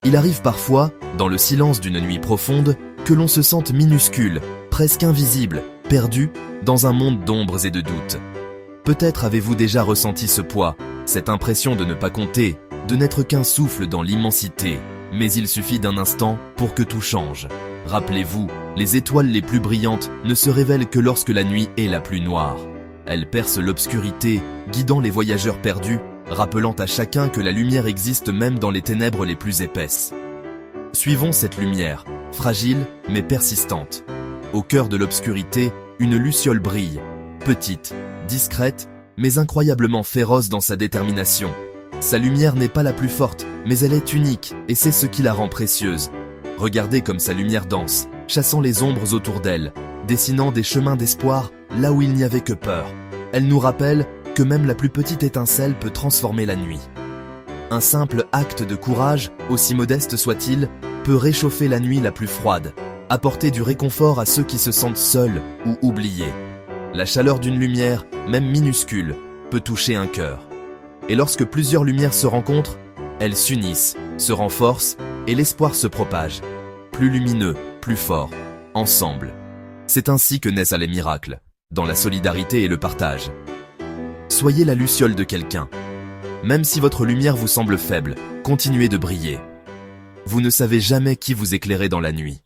Il arrive parfois, dans le silence d'une nuit profonde, que l'on se sente minuscule, presque invisible, perdu, dans un monde d'ombres et de doutes. Peut-être avez-vous déjà ressenti ce poids, cette impression de ne pas compter, de n'être qu'un souffle dans l'immensité. Mais il suffit d'un instant pour que tout change. Rappelez-vous, les étoiles les plus brillantes ne se révèlent que lorsque la nuit est la plus noire. Elles percent l'obscurité, guidant les voyageurs perdus, rappelant à chacun que la lumière existe même dans les ténèbres les plus épaisses. Suivons cette lumière, fragile mais persistante. Au cœur de l'obscurité, une luciole brille, petite, discrète, mais incroyablement féroce dans sa détermination. Sa lumière n'est pas la plus forte, mais elle est unique, et c'est ce qui la rend précieuse. Regardez comme sa lumière danse, chassant les ombres autour d'elle, dessinant des chemins d'espoir là où il n'y avait que peur. Elle nous rappelle que même la plus petite étincelle peut transformer la nuit. Un simple acte de courage, aussi modeste soit-il, peut réchauffer la nuit la plus froide, apporter du réconfort à ceux qui se sentent seuls ou oubliés. La chaleur d'une lumière, même minuscule, peut toucher un cœur. Et lorsque plusieurs lumières se rencontrent, elles s'unissent, se renforcent et l'espoir se propage. Plus lumineux, plus fort, ensemble. C'est ainsi que naissent les miracles, dans la solidarité et le partage. Soyez la luciole de quelqu'un. Même si votre lumière vous semble faible, continuez de briller. Vous ne savez jamais qui vous éclairez dans la nuit.